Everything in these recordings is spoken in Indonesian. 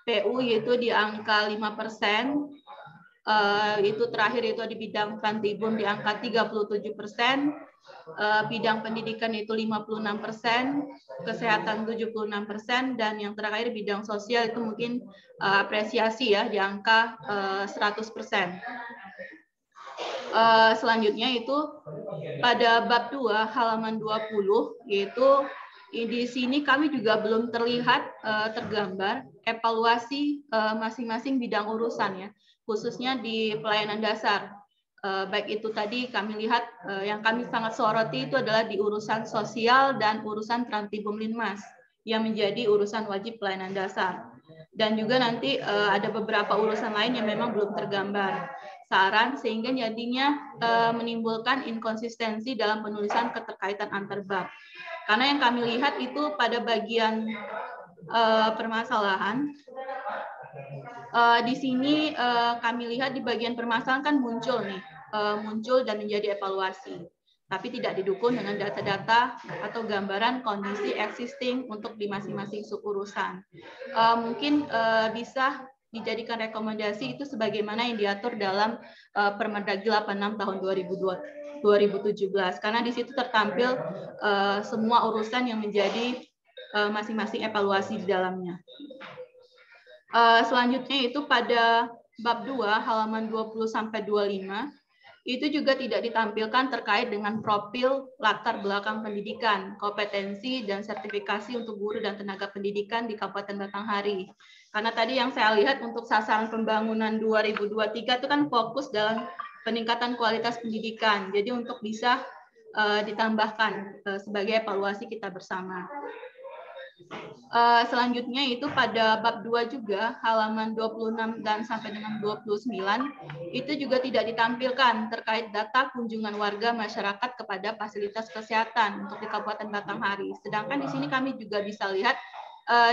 PU yaitu di angka 5%. Itu terakhir itu di bidang Trantibun di angka 37%, bidang pendidikan itu 56%, kesehatan 76%, dan yang terakhir bidang sosial itu mungkin apresiasi ya di angka 100%. Selanjutnya itu pada bab 2 halaman 20 yaitu di sini kami juga belum terlihat tergambar evaluasi masing-masing bidang urusan ya, khususnya di pelayanan dasar. Baik itu tadi kami lihat yang kami sangat soroti itu adalah di urusan sosial dan urusan Trantibum Linmas yang menjadi urusan wajib pelayanan dasar. Dan juga nanti ada beberapa urusan lain yang memang belum tergambar saran sehingga jadinya menimbulkan inkonsistensi dalam penulisan keterkaitan antar bab. Karena yang kami lihat itu pada bagian permasalahan di sini kami lihat di bagian permasalahan kan muncul nih, muncul dan menjadi evaluasi, tapi tidak didukung dengan data-data atau gambaran kondisi existing untuk di masing-masing suburusan. Mungkin bisa dijadikan rekomendasi itu sebagaimana yang diatur dalam Permendagri 86 tahun 2017, karena di situ tertampil semua urusan yang menjadi masing-masing evaluasi di dalamnya. Selanjutnya itu pada bab 2 halaman 20-25 itu juga tidak ditampilkan terkait dengan profil latar belakang pendidikan, kompetensi dan sertifikasi untuk guru dan tenaga pendidikan di Kabupaten Batanghari. Karena tadi yang saya lihat untuk sasaran pembangunan 2023 itu kan fokus dalam peningkatan kualitas pendidikan. Jadi untuk bisa ditambahkan sebagai evaluasi kita bersama. Selanjutnya itu pada bab 2 juga halaman 26 dan sampai dengan 29 itu juga tidak ditampilkan terkait data kunjungan warga masyarakat kepada fasilitas kesehatan untuk di Kabupaten Batanghari. Sedangkan di sini kami juga bisa lihat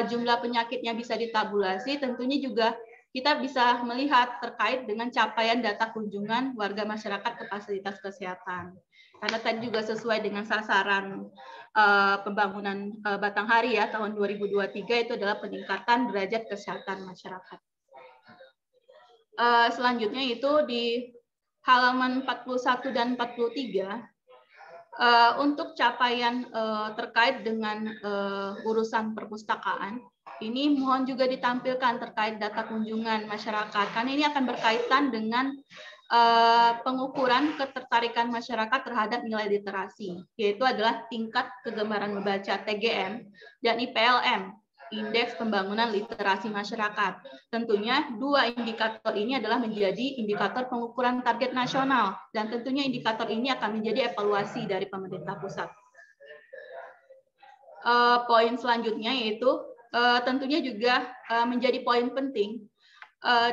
jumlah penyakitnya bisa ditabulasi, tentunya juga kita bisa melihat terkait dengan capaian data kunjungan warga masyarakat ke fasilitas kesehatan. Karena tadi juga sesuai dengan sasaran pembangunan Batanghari ya tahun 2023 itu adalah peningkatan derajat kesehatan masyarakat. Selanjutnya itu di halaman 41 dan 43 untuk capaian terkait dengan urusan perpustakaan ini mohon juga ditampilkan terkait data kunjungan masyarakat karena ini akan berkaitan dengan pengukuran ketertarikan masyarakat terhadap nilai literasi, yaitu adalah tingkat kegemaran membaca TGM dan IPLM, Indeks Pembangunan Literasi Masyarakat. Tentunya dua indikator ini adalah menjadi indikator pengukuran target nasional dan tentunya indikator ini akan menjadi evaluasi dari pemerintah pusat. Poin selanjutnya yaitu tentunya juga menjadi poin penting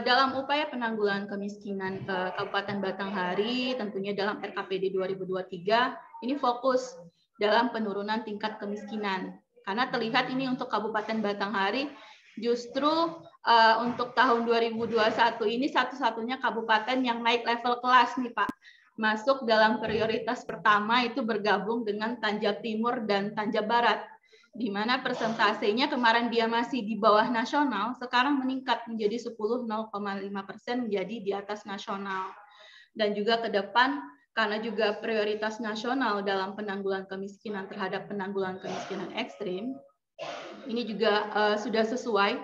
dalam upaya penanggulangan kemiskinan Kabupaten Batanghari, tentunya dalam RKPD 2023, ini fokus dalam penurunan tingkat kemiskinan. Karena terlihat ini untuk Kabupaten Batanghari, justru untuk tahun 2021 ini satu-satunya kabupaten yang naik level kelas nih Pak. Masuk dalam prioritas pertama itu bergabung dengan Tanjab Timur dan Tanjab Barat. Di mana persentasenya kemarin dia masih di bawah nasional, sekarang meningkat menjadi 10,05% menjadi di atas nasional. Dan juga ke depan, karena juga prioritas nasional dalam penanggulangan kemiskinan terhadap penanggulangan kemiskinan ekstrim, ini juga sudah sesuai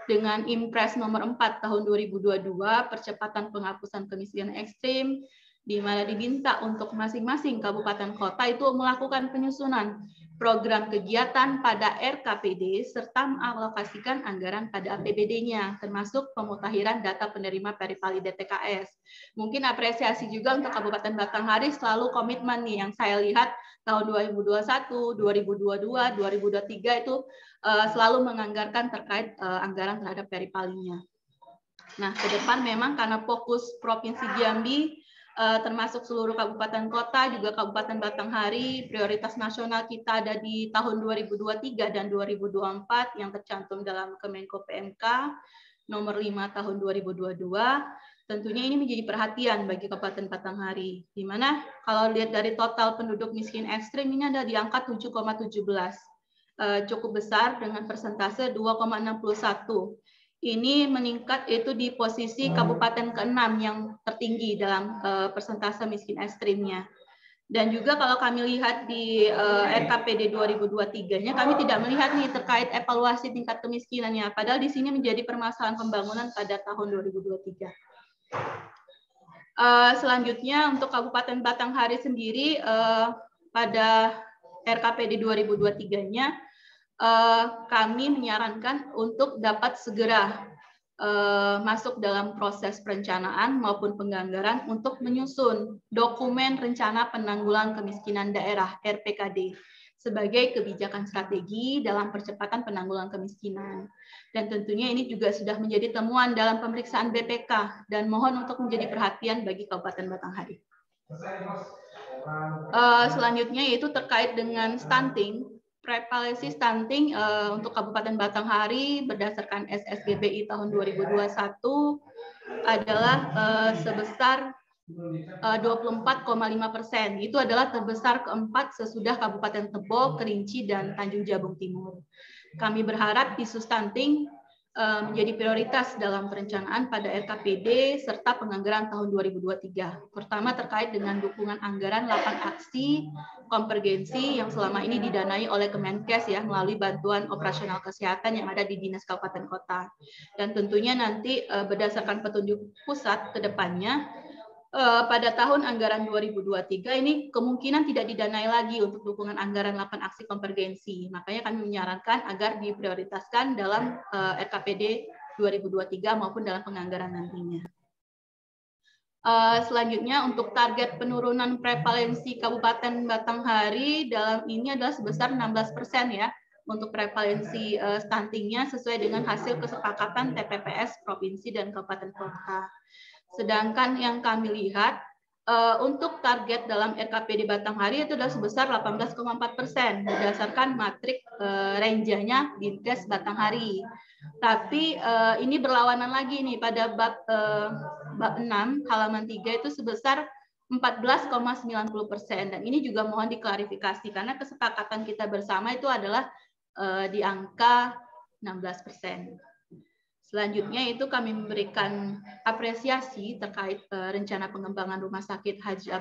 dengan Impres nomor 4 tahun 2022, percepatan penghapusan kemiskinan ekstrim, di mana diminta untuk masing-masing kabupaten kota itu melakukan penyusunan program kegiatan pada RKPD serta mengalokasikan anggaran pada APBD-nya, termasuk pemutahiran data penerima peripali DTKS. Mungkin apresiasi juga untuk Kabupaten Batanghari selalu komitmen nih yang saya lihat tahun 2021, 2022, 2023 itu selalu menganggarkan terkait anggaran terhadap peripalinya. Nah, ke depan memang karena fokus Provinsi Jambi termasuk seluruh kabupaten kota, juga Kabupaten Batanghari, prioritas nasional kita ada di tahun 2023 dan 2024 yang tercantum dalam Kemenko PMK nomor 5 tahun 2022. Tentunya ini menjadi perhatian bagi Kabupaten Batanghari, di mana kalau lihat dari total penduduk miskin ekstrim ini ada di angka 7,17. cukup besar dengan persentase 2,61. Ini meningkat itu di posisi kabupaten ke-6 yang tertinggi dalam persentase miskin ekstrimnya. Dan juga kalau kami lihat di RKPD 2023-nya, kami tidak melihat nih terkait evaluasi tingkat kemiskinannya, padahal di sini menjadi permasalahan pembangunan pada tahun 2023. Selanjutnya untuk Kabupaten Batanghari sendiri, pada RKPD 2023-nya, kami menyarankan untuk dapat segera masuk dalam proses perencanaan maupun penganggaran untuk menyusun dokumen rencana penanggulangan kemiskinan daerah (RPKD) sebagai kebijakan strategi dalam percepatan penanggulangan kemiskinan. Dan tentunya ini juga sudah menjadi temuan dalam pemeriksaan BPK dan mohon untuk menjadi perhatian bagi Kabupaten Batanghari. Selanjutnya yaitu terkait dengan stunting. Prevalensi stunting untuk Kabupaten Batanghari berdasarkan SSGBI tahun 2021 adalah sebesar 24,5%. Itu adalah terbesar keempat sesudah Kabupaten Tebo, Kerinci, dan Tanjung Jabung Timur. Kami berharap isu stunting menjadi prioritas dalam perencanaan pada RKPD serta penganggaran tahun 2023. Pertama terkait dengan dukungan anggaran 8 aksi konvergensi yang selama ini didanai oleh Kemenkes ya melalui bantuan operasional kesehatan yang ada di Dinas Kabupaten Kota. Dan tentunya nanti berdasarkan petunjuk pusat ke depannya pada tahun anggaran 2023 ini kemungkinan tidak didanai lagi untuk dukungan anggaran 8 aksi konvergensi. Makanya kami menyarankan agar diprioritaskan dalam RKPD 2023 maupun dalam penganggaran nantinya. Selanjutnya untuk target penurunan prevalensi Kabupaten Batanghari dalam ini adalah sebesar 16% ya untuk prevalensi stuntingnya sesuai dengan hasil kesepakatan TPPS Provinsi dan Kabupaten Kota. Sedangkan yang kami lihat untuk target dalam RKPD Batanghari itu adalah sebesar 18,4% berdasarkan matrik range-nya Dinkes Batanghari. Tapi ini berlawanan lagi nih pada bab 6 halaman 3 itu sebesar 14,90% dan ini juga mohon diklarifikasi karena kesepakatan kita bersama itu adalah di angka 16%. Selanjutnya itu kami memberikan apresiasi terkait rencana pengembangan Rumah Sakit Haji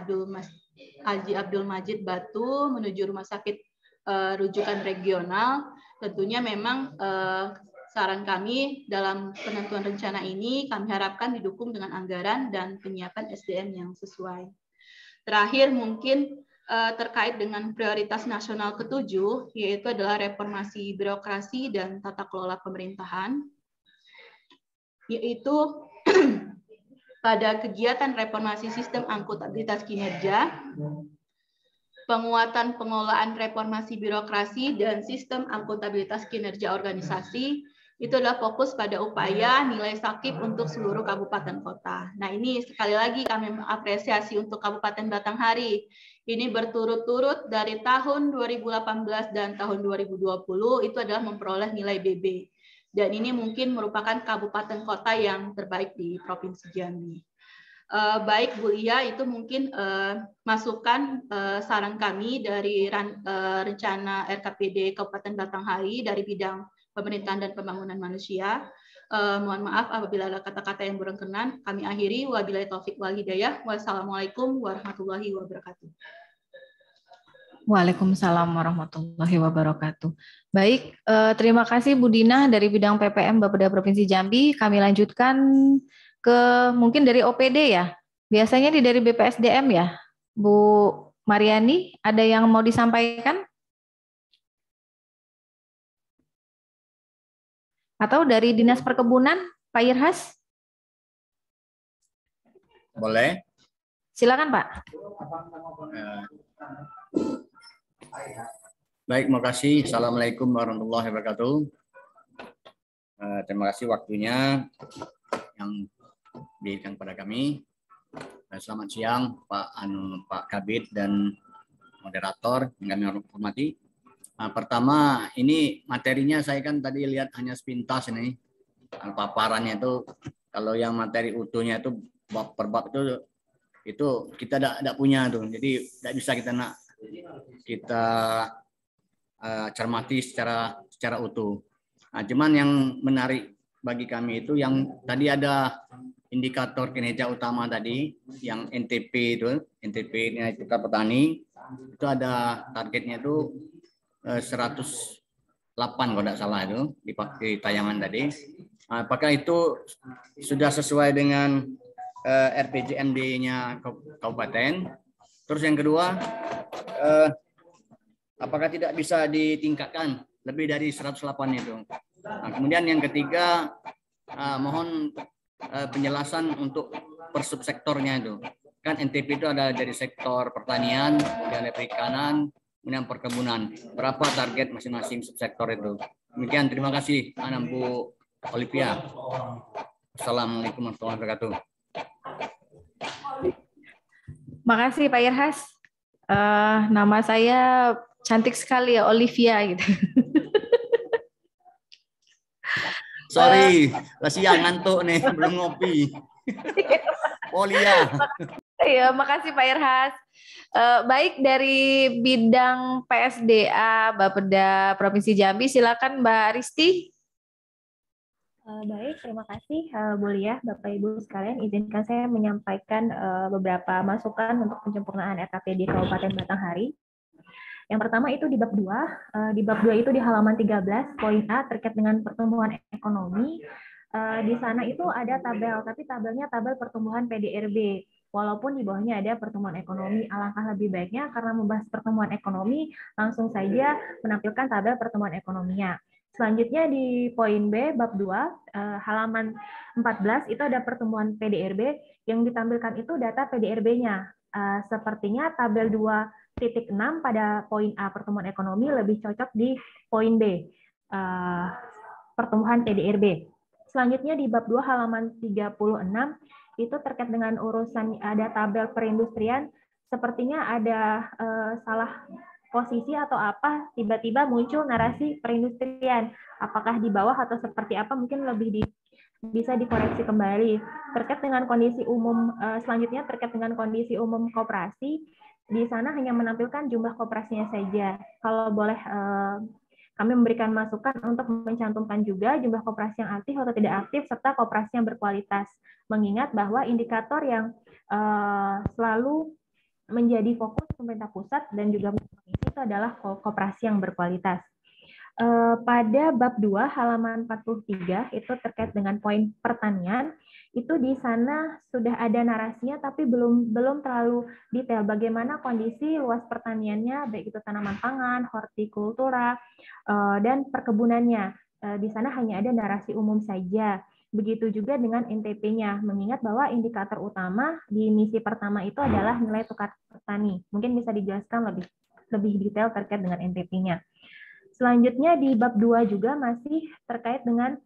Abdul Majid Batu menuju Rumah Sakit rujukan regional. Tentunya memang saran kami dalam penentuan rencana ini kami harapkan didukung dengan anggaran dan penyiapan SDM yang sesuai. Terakhir mungkin terkait dengan prioritas nasional ke-7 yaitu adalah reformasi birokrasi dan tata kelola pemerintahan. Yaitu pada kegiatan reformasi sistem akuntabilitas kinerja, penguatan pengelolaan reformasi birokrasi dan sistem akuntabilitas kinerja organisasi, itu adalah fokus pada upaya nilai sakit untuk seluruh kabupaten kota. Nah ini sekali lagi kami mengapresiasi untuk Kabupaten Batanghari. Ini berturut-turut dari tahun 2018 dan tahun 2020 itu adalah memperoleh nilai BB. Dan ini mungkin merupakan kabupaten kota yang terbaik di Provinsi Jambi. Baik Bu Lia, itu mungkin masukan saran kami dari rencana RKPD Kabupaten Batanghari dari bidang pemerintahan dan pembangunan manusia. Mohon maaf apabila ada kata-kata yang berkenan. Kami akhiri. Wabillahi taufik wal hidayah. Wassalamualaikum warahmatullahi wabarakatuh. Waalaikumsalam warahmatullahi wabarakatuh. Baik, terima kasih Bu Dina dari bidang PPM Bapeda Provinsi Jambi. Kami lanjutkan ke mungkin dari OPD ya. Biasanya dari BPSDM ya. Bu Mariani, ada yang mau disampaikan? Atau dari Dinas Perkebunan, Pak Irhas? Boleh. Silakan Pak. Baik, terima kasih. Assalamualaikum warahmatullahi wabarakatuh. Terima kasih waktunya yang diberikan kepada kami. Selamat siang Pak Kabid dan moderator yang kami hormati. Pertama, ini materinya saya kan tadi lihat hanya sepintas ini. Paparannya itu kalau yang materi utuhnya itu bab per bab itu kita tidak punya tuh. Jadi tidak bisa kita cermati secara utuh. Nah, cuman yang menarik bagi kami itu yang tadi ada indikator kinerja utama tadi, yang NTP itu, NTP-nya itu petani, itu ada targetnya itu 108 kalau tidak salah itu di tayangan tadi. Apakah itu sudah sesuai dengan RPJMD-nya kabupaten? Terus yang kedua, apakah tidak bisa ditingkatkan lebih dari 108 itu? Nah, kemudian yang ketiga, mohon penjelasan untuk per subsektornya itu. Kan NTP itu ada dari sektor pertanian, kemudian ada perikanan, kemudian perkebunan. Berapa target masing-masing subsektor itu? Demikian, terima kasih, Bu Olivia. Assalamualaikum warahmatullahi wabarakatuh. Makasih Pak Irhas. Nama saya cantik sekali ya, Olivia gitu. Sorry, siang ngantuk nih, belum ngopi. Olia. Iya, makasih Pak Irhas. Baik, dari bidang PSDA Bapeda Provinsi Jambi, silakan Mbak Risti. Baik, terima kasih Bu Lia, Bapak Ibu sekalian. Izinkan saya menyampaikan beberapa masukan untuk penyempurnaan RKP di Kabupaten Batanghari. Yang pertama itu di bab 2. Di bab 2 itu di halaman 13, poin A terkait dengan pertumbuhan ekonomi. Di sana itu ada tabel, tapi tabelnya tabel pertumbuhan PDRB. Walaupun di bawahnya ada pertumbuhan ekonomi, alangkah lebih baiknya karena membahas pertumbuhan ekonomi, langsung saja menampilkan tabel pertumbuhan ekonominya. Selanjutnya di poin B, bab 2, halaman 14, itu ada pertumbuhan PDRB. Yang ditampilkan itu data PDRB-nya. Sepertinya tabel 2.6 pada poin A, pertumbuhan ekonomi, lebih cocok di poin B, pertumbuhan PDRB. Selanjutnya di bab 2, halaman 36, itu terkait dengan urusan ada tabel perindustrian. Sepertinya ada salah posisi atau apa, tiba-tiba muncul narasi perindustrian. Apakah di bawah atau seperti apa, mungkin lebih bisa dikoreksi kembali. Terkait dengan kondisi umum, selanjutnya terkait dengan kondisi umum koperasi, di sana hanya menampilkan jumlah koperasinya saja. Kalau boleh kami memberikan masukan untuk mencantumkan juga jumlah koperasi yang aktif atau tidak aktif, serta koperasi yang berkualitas. Mengingat bahwa indikator yang selalu menjadi fokus pemerintah pusat dan juga itu adalah koperasi yang berkualitas. Pada bab 2 halaman 43 itu terkait dengan poin pertanian, itu di sana sudah ada narasinya tapi belum terlalu detail bagaimana kondisi luas pertaniannya, baik itu tanaman pangan, hortikultura, dan perkebunannya. Di sana hanya ada narasi umum saja. Begitu juga dengan NTP-nya, mengingat bahwa indikator utama di misi pertama itu adalah nilai tukar petani. Mungkin bisa dijelaskan lebih detail terkait dengan NTP-nya. Selanjutnya di bab 2 juga masih terkait dengan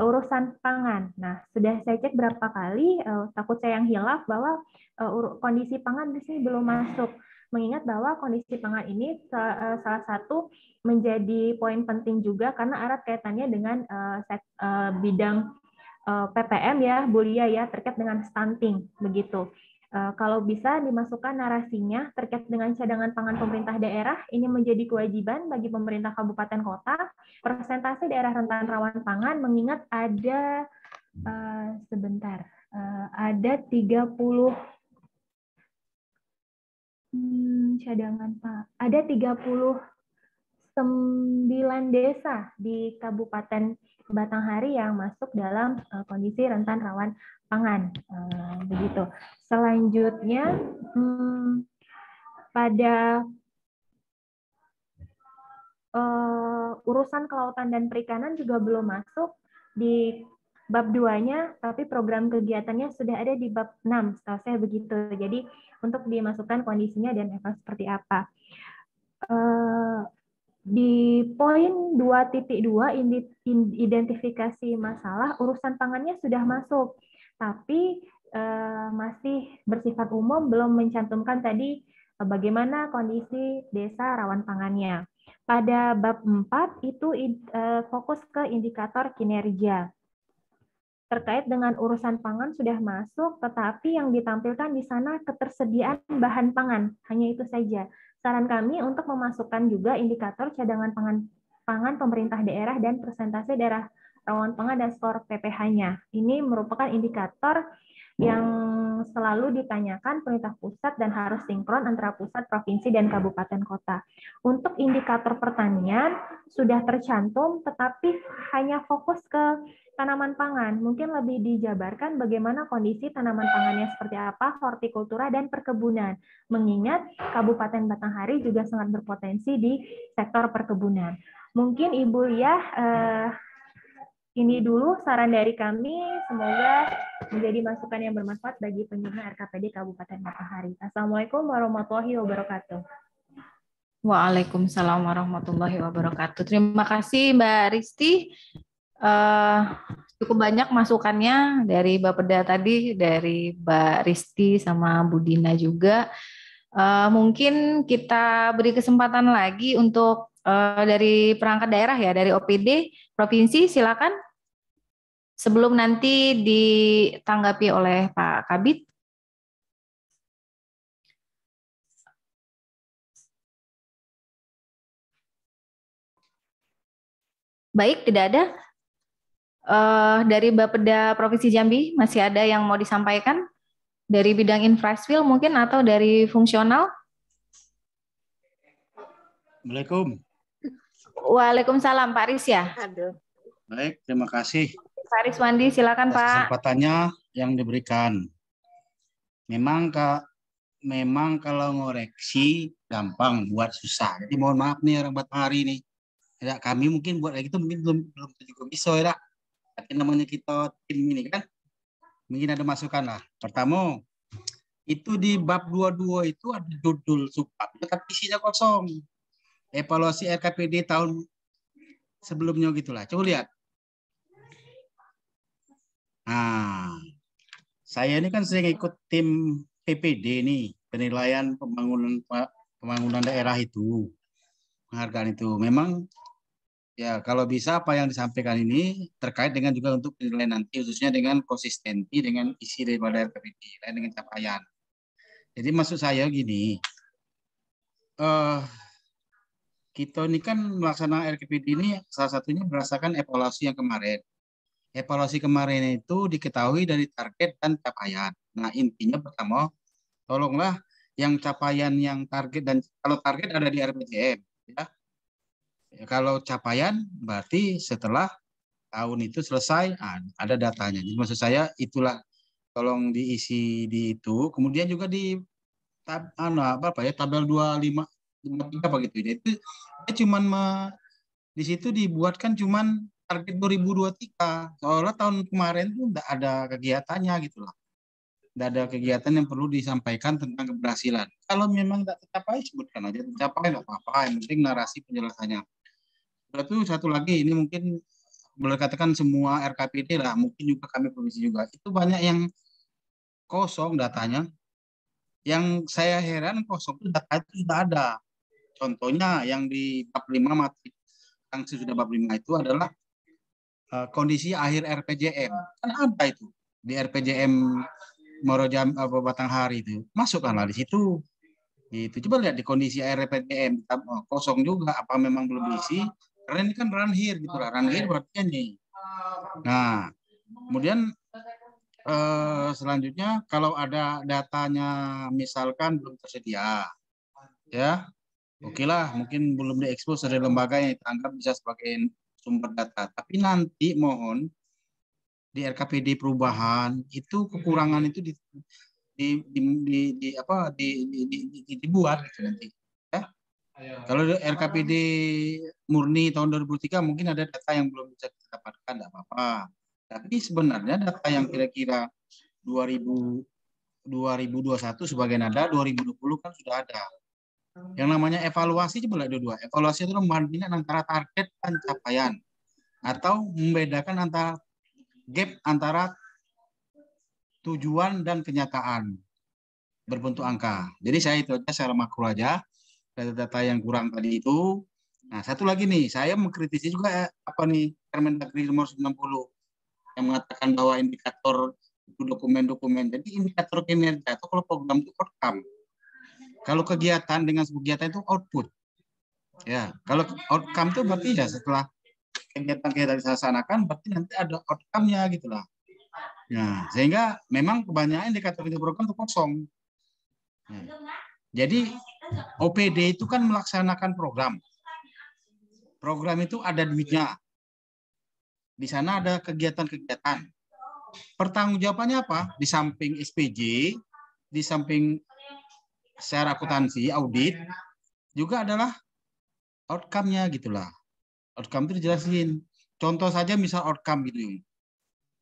urusan pangan. Nah, sudah saya cek berapa kali, takut saya yang hilaf bahwa kondisi pangan di sini belum masuk. Mengingat bahwa kondisi pangan ini salah satu menjadi poin penting juga karena erat kaitannya dengan bidang PPM ya, Bu Lia ya, terkait dengan stunting begitu. Kalau bisa dimasukkan narasinya terkait dengan cadangan pangan pemerintah daerah, ini menjadi kewajiban bagi pemerintah kabupaten kota. Persentase daerah rentan rawan pangan mengingat ada ada 30 cadangan Pak. Ada 39 desa di Kabupaten Batanghari yang masuk dalam kondisi rentan rawan pangan. Begitu. Selanjutnya pada urusan kelautan dan perikanan juga belum masuk di bab 2-nya, tapi program kegiatannya sudah ada di bab 6, setahu saya begitu. Jadi untuk dimasukkan kondisinya dan seperti apa. Di poin 2.2 identifikasi masalah, urusan pangannya sudah masuk, tapi masih bersifat umum, belum mencantumkan tadi bagaimana kondisi desa rawan pangannya. Pada bab 4 itu fokus ke indikator kinerja. Terkait dengan urusan pangan sudah masuk, tetapi yang ditampilkan di sana ketersediaan bahan pangan, hanya itu saja. Saran kami untuk memasukkan juga indikator cadangan pangan pemerintah daerah dan persentase daerah rawan pangan dan skor PPH-nya. Ini merupakan indikator yang selalu ditanyakan pemerintah pusat dan harus sinkron antara pusat, provinsi, dan kabupaten kota. Untuk indikator pertanian sudah tercantum, tetapi hanya fokus ke tanaman pangan. Mungkin lebih dijabarkan bagaimana kondisi tanaman pangannya seperti apa, hortikultura, dan perkebunan. Mengingat Kabupaten Batanghari juga sangat berpotensi di sektor perkebunan. Mungkin Ibu Liah, ini dulu saran dari kami, semoga menjadi masukan yang bermanfaat bagi penyuluhan RKPD Kabupaten Batanghari. Assalamualaikum warahmatullahi wabarakatuh. Waalaikumsalam warahmatullahi wabarakatuh. Terima kasih Mbak Risti. Cukup banyak masukannya dari Bapeda tadi, dari Mbak Risti sama Bu Dina juga. Mungkin kita beri kesempatan lagi untuk dari perangkat daerah ya, dari OPD provinsi, silakan. Sebelum nanti ditanggapi oleh Pak Kabid. Baik, tidak ada. Dari Bapeda Provinsi Jambi, masih ada yang mau disampaikan? Dari bidang infrastruktur mungkin atau dari fungsional? Assalamualaikum. Waalaikumsalam, Pak Risya. Baik, terima kasih. Pak Riswandi, silakan Pak. Kesempatannya yang diberikan. Memang kalau ngoreksi gampang, buat susah. Jadi mohon maaf nih orang Batanghari nih. Ya, kami mungkin buat kayak gitu mungkin belum juga bisa ya. Tapi namanya kita tim ini kan, mungkin ada masukan lah. Pertama, itu di bab 22 itu ada judul subbab, tapi isinya kosong. Evaluasi RKPD tahun sebelumnya gitulah. Coba lihat. Nah, saya ini kan sering ikut tim PPD nih, penilaian pembangunan daerah itu, penghargaan itu. Memang ya kalau bisa apa yang disampaikan ini terkait dengan juga untuk penilaian nanti, khususnya dengan konsistensi dengan isi daripada RKPD, lain dengan capaian. Jadi maksud saya gini, kita ini kan melaksanakan RKPD ini salah satunya berdasarkan evaluasi yang kemarin. Evaluasi kemarin itu diketahui dari target dan capaian. Nah intinya pertama, tolonglah yang capaian yang target, dan kalau target ada di RPJM. Ya. Kalau capaian berarti setelah tahun itu selesai, ada datanya. Jadi maksud saya itulah tolong diisi di itu. Kemudian juga di tabel 25 apa gitu. Itu cuman di situ dibuatkan cuman target 2023. Soalnya tahun kemarin tuh enggak ada kegiatannya gitu loh. Enggak ada kegiatan yang perlu disampaikan tentang keberhasilan. Kalau memang enggak tercapai, sebutkan aja tercapai enggak apa-apa. Yang penting narasi penjelasannya. Itu satu lagi, ini mungkin boleh katakan semua RKPD lah, mungkin juga kami provinsi juga. Itu banyak yang kosong datanya. Yang saya heran kosong itu data itu sudah ada. Contohnya yang di bab 5 materi yang sudah bab 5 itu adalah kondisi akhir RPJM. Kan ada itu di RPJM Batanghari itu. Masukkanlah di situ. Itu coba lihat di kondisi akhir RPJM kosong juga, apa memang belum diisi? Karena ini kan ranhir gitu lah. Ranhir berarti ini. Nah, kemudian selanjutnya kalau ada datanya misalkan belum tersedia, ya oke lah, mungkin belum diekspos dari lembaga yang dianggap bisa sebagai sumber data. Tapi nanti mohon di RKPD perubahan itu kekurangan itu dibuat gitu nanti. Ya. Kalau RKPD murni tahun 2003 mungkin ada data yang belum bisa kita dapatkan, tidak apa-apa. Tapi sebenarnya data yang kira-kira 2021 sebagian ada, 2020 kan sudah ada. Yang namanya evaluasi coba lihat dua. Evaluasi itu membandingkan antara target dan capaian, atau membedakan antara gap antara tujuan dan kenyataan berbentuk angka. Jadi saya itu aja secara makro aja, data-data yang kurang tadi itu. Nah, satu lagi nih, saya mengkritisi juga Permendagri nomor 90 yang mengatakan bahwa indikator itu dokumen-dokumen. Jadi indikator kinerja itu kalau program itu outcome. Kalau kegiatan dengan kegiatan itu output. Ya, kalau outcome itu berarti ya setelah kegiatan-kegiatan dilaksanakan berarti nanti ada outcome-nya gitu lah. Nah, sehingga memang kebanyakan indikator program itu kosong. Nah, jadi OPD itu kan melaksanakan program. Program itu ada duitnya. Di sana ada kegiatan-kegiatan. Pertanggungjawabannya apa? Di samping SPJ, di samping secara akuntansi, audit, juga adalah outcome-nya gitulah. Outcome itu dijelasin. Contoh saja misal outcome gitu.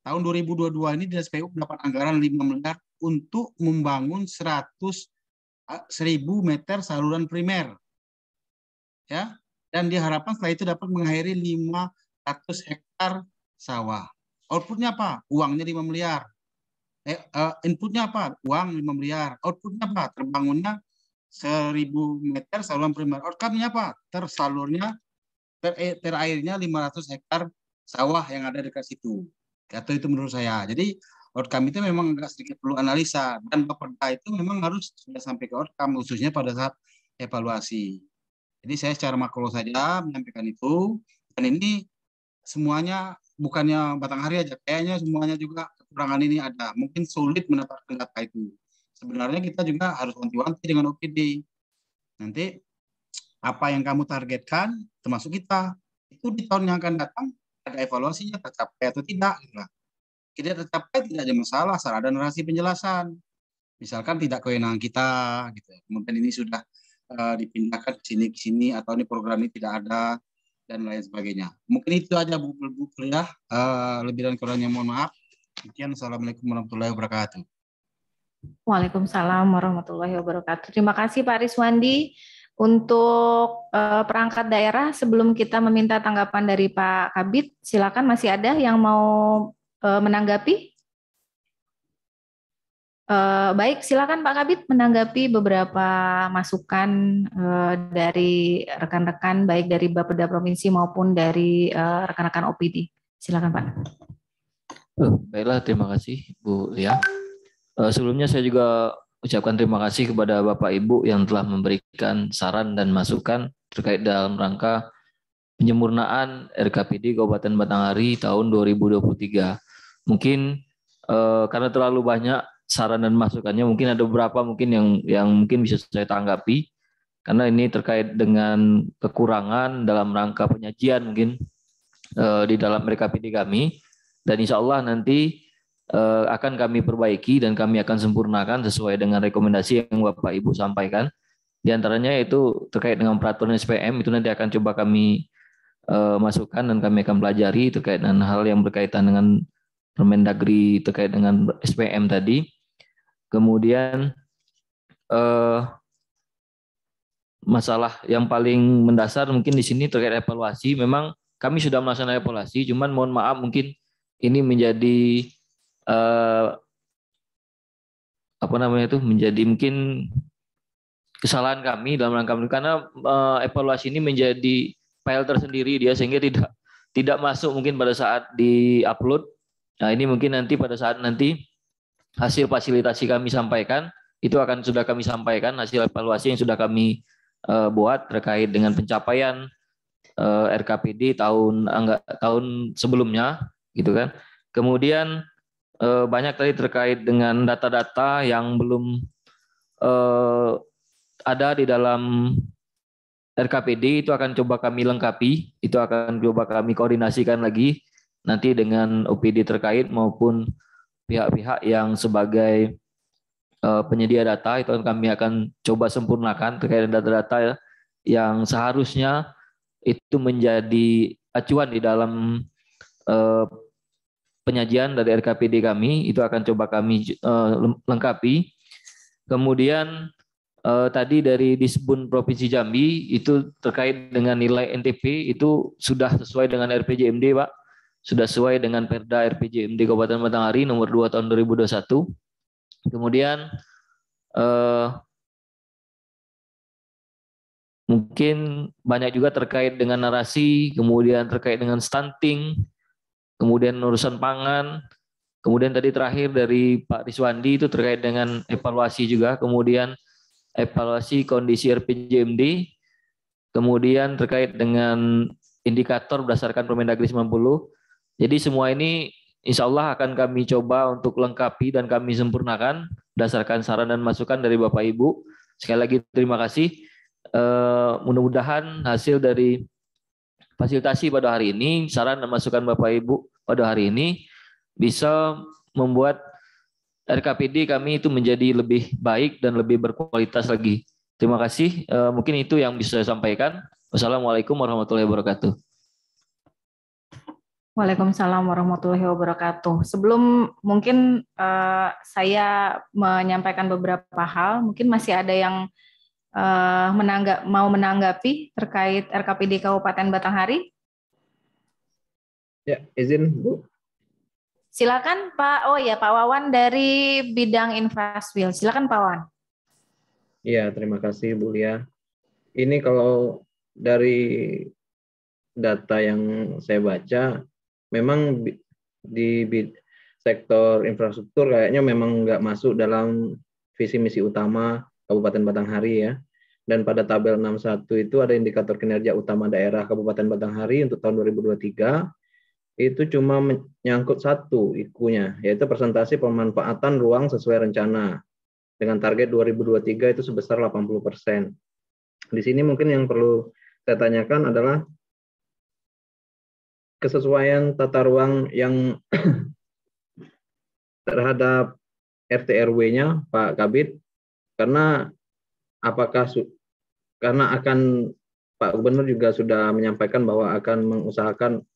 Tahun 2022 ini Dinas PU mendapat anggaran 5 miliar untuk membangun 1.000 meter saluran primer. Ya. Dan diharapkan setelah itu dapat mengakhiri 500 hektar sawah. Outputnya apa? Uangnya 5 miliar. Inputnya apa? Uang 5 miliar. Outputnya apa? Terbangunnya 1.000 meter saluran primer. Outcome-nya apa? Terairnya 500 hektar sawah yang ada dekat situ. Atau itu menurut saya. Jadi outcome itu memang agak sedikit perlu analisa. Dan Bapeda itu memang harus sudah sampai ke outcome, khususnya pada saat evaluasi. Jadi saya secara makro saja menyampaikan itu. Dan ini semuanya bukannya Batanghari aja, kayaknya semuanya juga kekurangan ini ada. Mungkin sulit mendapatkan data itu. Sebenarnya kita juga harus wanti-wanti dengan OPD. Nanti apa yang kamu targetkan, termasuk kita, itu di tahun yang akan datang ada evaluasinya tercapai atau tidak. Gitu lah. Tidak tercapai tidak ada masalah, salah ada narasi penjelasan. Misalkan tidak kewenangan kita, gitu. Kemudian ini sudah dipindahkan ke sini, atau ini program ini tidak ada, dan lain sebagainya. Mungkin itu aja Bu Kuliah. Lebih dan kurangnya mohon maaf. Sekian, Assalamualaikum warahmatullahi wabarakatuh. Waalaikumsalam warahmatullahi wabarakatuh. Terima kasih Pak Riswandi. Untuk perangkat daerah, sebelum kita meminta tanggapan dari Pak Kabid, silakan, masih ada yang mau menanggapi? Baik, silakan Pak Kabid menanggapi beberapa masukan dari rekan-rekan, baik dari Bapeda Provinsi maupun dari rekan-rekan OPD. Silakan Pak. Baiklah, terima kasih Bu Lia. Sebelumnya saya juga ucapkan terima kasih kepada Bapak Ibu yang telah memberikan saran dan masukan terkait dalam rangka penyempurnaan RKPD Kabupaten Batanghari tahun 2023. Mungkin karena terlalu banyak saran dan masukannya, mungkin ada beberapa mungkin yang mungkin bisa saya tanggapi, karena ini terkait dengan kekurangan dalam rangka penyajian mungkin di dalam RKPD kami, dan insya Allah nanti akan kami perbaiki dan kami akan sempurnakan sesuai dengan rekomendasi yang Bapak Ibu sampaikan. Di antaranya itu terkait dengan peraturan SPM, itu nanti akan coba kami masukkan dan kami akan pelajari terkait dengan hal yang berkaitan dengan Permendagri terkait dengan SPM tadi. Kemudian masalah yang paling mendasar mungkin di sini terkait evaluasi. Memang kami sudah melaksanakan evaluasi, cuman mohon maaf mungkin ini menjadi menjadi mungkin kesalahan kami dalam rangka karena evaluasi ini menjadi file tersendiri dia, sehingga tidak masuk mungkin pada saat di-upload. Nah, ini mungkin nanti pada saat nanti hasil fasilitasi kami sampaikan, itu akan sudah kami sampaikan hasil evaluasi yang sudah kami buat terkait dengan pencapaian RKPD tahun sebelumnya, gitu kan. Kemudian banyak tadi terkait dengan data-data yang belum ada di dalam RKPD, itu akan coba kami lengkapi, itu akan coba kami koordinasikan lagi nanti dengan OPD terkait maupun pihak-pihak yang sebagai penyedia data, itu kami akan coba sempurnakan terkait dengan data-data yang seharusnya itu menjadi acuan di dalam penyajian dari RKPD kami, itu akan coba kami lengkapi. Kemudian tadi dari Disbun Provinsi Jambi itu terkait dengan nilai NTP itu sudah sesuai dengan RPJMD, Pak. Sudah sesuai dengan Perda RPJMD Kabupaten Batanghari nomor 2 tahun 2021. Kemudian mungkin banyak juga terkait dengan narasi, kemudian terkait dengan stunting, kemudian urusan pangan, kemudian tadi terakhir dari Pak Riswandi itu terkait dengan evaluasi juga, kemudian evaluasi kondisi RPJMD, kemudian terkait dengan indikator berdasarkan Permendagri 90. Jadi semua ini insya Allah akan kami coba untuk lengkapi dan kami sempurnakan berdasarkan saran dan masukan dari Bapak Ibu. Sekali lagi terima kasih. Mudah-mudahan hasil dari fasilitasi pada hari ini, saran dan masukan Bapak Ibu pada hari ini bisa membuat RKPD kami itu menjadi lebih baik dan lebih berkualitas lagi. Terima kasih. Mungkin itu yang bisa saya sampaikan. Wassalamualaikum warahmatullahi wabarakatuh. Waalaikumsalam warahmatullahi wabarakatuh. Sebelum mungkin saya menyampaikan beberapa hal, mungkin masih ada yang mau menanggapi terkait RKPD Kabupaten Batanghari? Ya, izin Bu. Silakan Pak. Oh ya, Pak Wawan dari bidang Infraswil. Silakan Pak Wawan. Iya, terima kasih Bu Lia. Ini kalau dari data yang saya baca, memang di sektor infrastruktur kayaknya memang nggak masuk dalam visi misi utama Kabupaten Batanghari ya. Dan pada tabel 61 itu ada indikator kinerja utama daerah Kabupaten Batanghari untuk tahun 2023. Itu cuma menyangkut satu ikunya, yaitu presentasi pemanfaatan ruang sesuai rencana dengan target 2023 itu sebesar 80%. Di sini mungkin yang perlu saya tanyakan adalah kesesuaian tata ruang yang terhadap RT RW-nya Pak Kabid, karena apakah karena akan Pak Gubernur juga sudah menyampaikan bahwa akan mengusahakan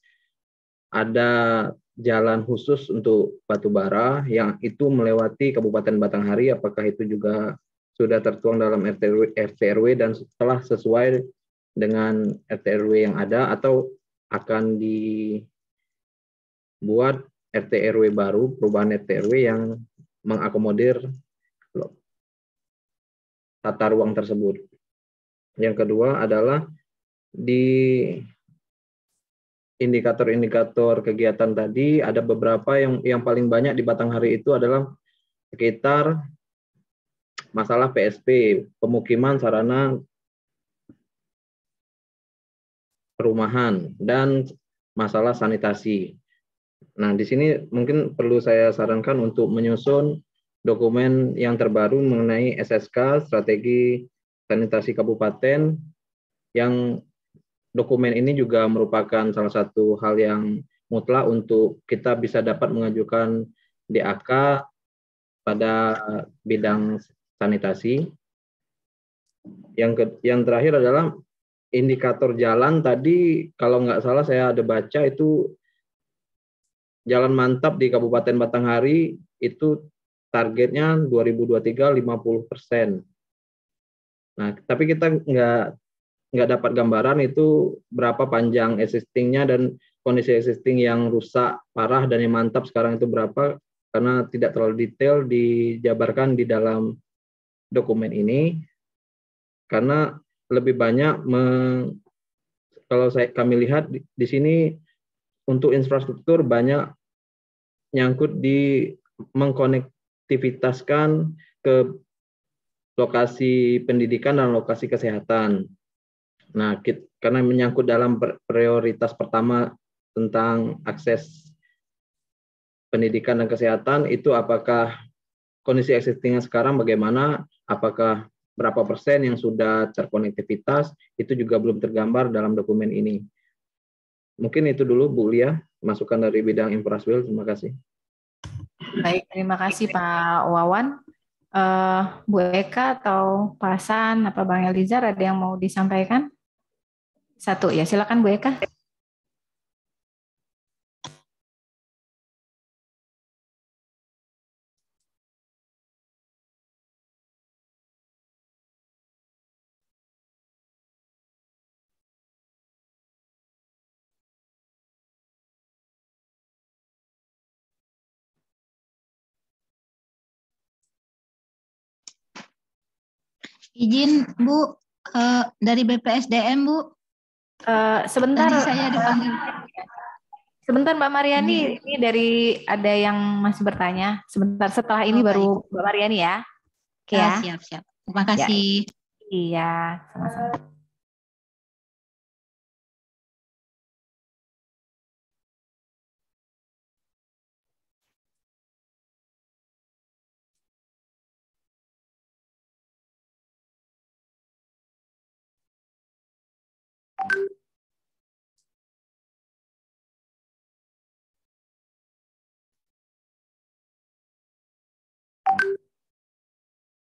ada jalan khusus untuk batubara yang itu melewati Kabupaten Batanghari, apakah itu juga sudah tertuang dalam RT RW dan setelah sesuai dengan RT RW yang ada, atau akan dibuat RT RW baru, perubahan RT RW yang mengakomodir tata ruang tersebut. Yang kedua adalah di indikator-indikator kegiatan tadi ada beberapa yang paling banyak di Batanghari itu adalah sekitar masalah PSP, pemukiman, sarana perumahan, dan masalah sanitasi. Nah, di sini mungkin perlu saya sarankan untuk menyusun dokumen yang terbaru mengenai SSK, Strategi Sanitasi Kabupaten, yang dokumen ini juga merupakan salah satu hal yang mutlak untuk kita bisa dapat mengajukan DAK pada bidang sanitasi. Yang terakhir adalah indikator jalan tadi, kalau nggak salah saya ada baca itu jalan mantap di Kabupaten Batanghari itu targetnya 2023 50%. Nah, tapi kita nggak dapat gambaran itu berapa panjang existing-nya dan kondisi existing yang rusak parah dan yang mantap sekarang itu berapa, karena tidak terlalu detail dijabarkan di dalam dokumen ini. Karena lebih banyak kalau kami lihat di sini untuk infrastruktur banyak nyangkut di mengkonektivitaskan ke lokasi pendidikan dan lokasi kesehatan. Nah, karena menyangkut dalam prioritas pertama tentang akses pendidikan dan kesehatan, itu apakah kondisi existingnya sekarang bagaimana, apakah berapa persen yang sudah terkonektivitas, itu juga belum tergambar dalam dokumen ini. Mungkin itu dulu Bu Lia, masukan dari bidang Infraswil. Terima kasih. Baik, terima kasih Pak Wawan. Bu Eka atau Pak Hasan, apa Bang Elizar ada yang mau disampaikan? Satu ya, silakan Bu Eka. Izin Bu, dari BPSDM Bu. Sebentar. Tadi saya dipanggil. Sebentar Mbak Mariani, ini dari ada yang masih bertanya. Sebentar, setelah ini baru Mbak Mariani ya. Oke ya. Siap. Terima kasih. Iya, sama-sama.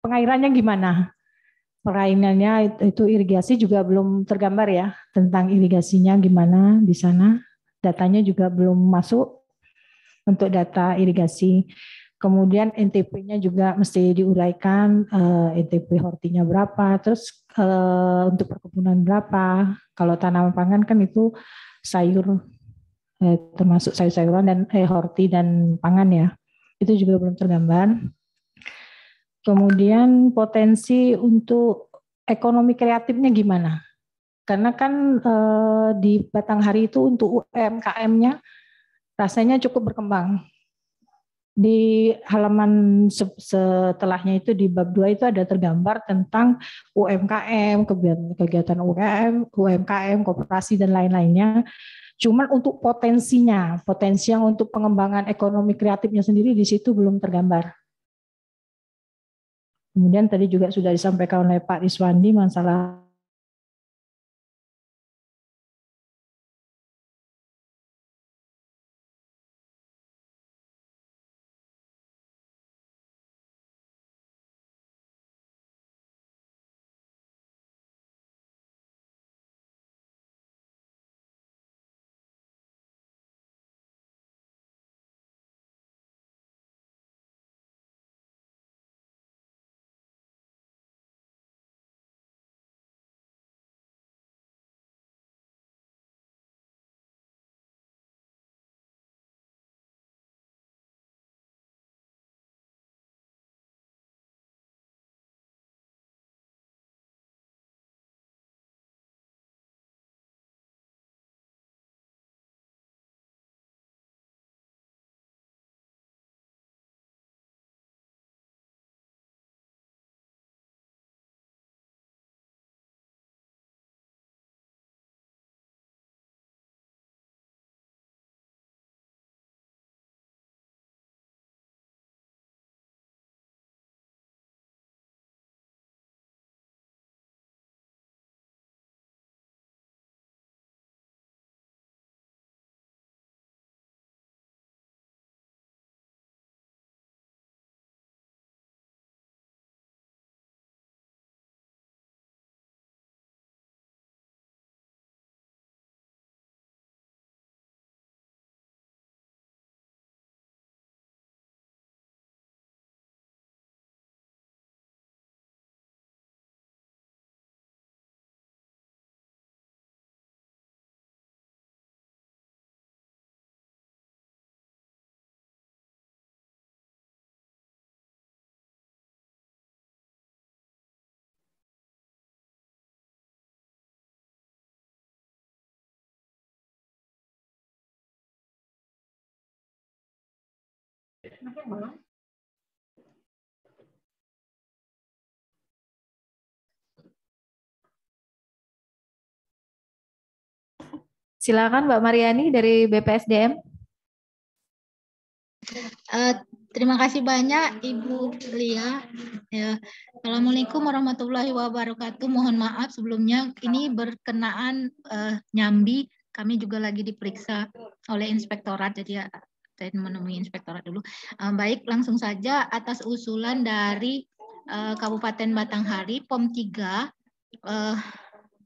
Pengairannya gimana? Pengairannya itu irigasi juga belum tergambar ya, tentang irigasinya gimana di sana. Datanya juga belum masuk untuk data irigasi. Kemudian NTP-nya juga mesti diuraikan, NTP hortinya berapa, terus untuk perkebunan berapa. Kalau tanaman pangan kan itu sayur, termasuk sayur-sayuran dan horti dan pangan ya. Itu juga belum tergambar. Kemudian potensi untuk ekonomi kreatifnya gimana? Karena kan di Batanghari itu untuk UMKM-nya rasanya cukup berkembang. Di halaman setelahnya itu di bab 2 itu ada tergambar tentang UMKM, kegiatan UMKM, koperasi dan lain-lainnya. Cuman untuk potensinya, potensi yang untuk pengembangan ekonomi kreatifnya sendiri di situ belum tergambar. Kemudian tadi juga sudah disampaikan oleh Pak Riswandi masalah Silakan Mbak Mariani dari BPSDM. Terima kasih banyak Ibu Lia. Ya. Assalamualaikum warahmatullahi wabarakatuh. Mohon maaf sebelumnya ini berkenaan Nyambi. Kami juga lagi diperiksa oleh inspektorat, jadi saya menemui inspektorat dulu. Baik, langsung saja atas usulan dari Kabupaten Batanghari, POM 3,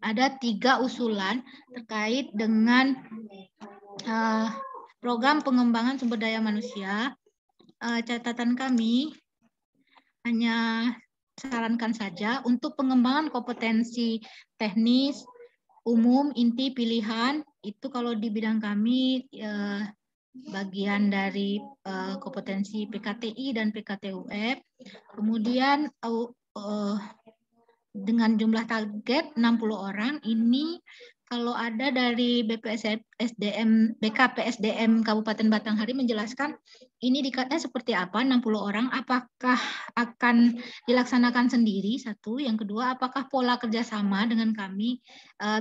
ada 3 usulan terkait dengan program pengembangan sumber daya manusia. Catatan kami hanya sarankan saja untuk pengembangan kompetensi teknis, umum, inti, pilihan, itu kalau di bidang kami bagian dari kompetensi PKTI dan PKTUF. Kemudian dengan jumlah target 60 orang, ini kalau ada dari BKPSDM Kabupaten Batanghari menjelaskan ini dikatanya seperti apa, 60 orang, apakah akan dilaksanakan sendiri, satu. Yang kedua, apakah pola kerjasama dengan kami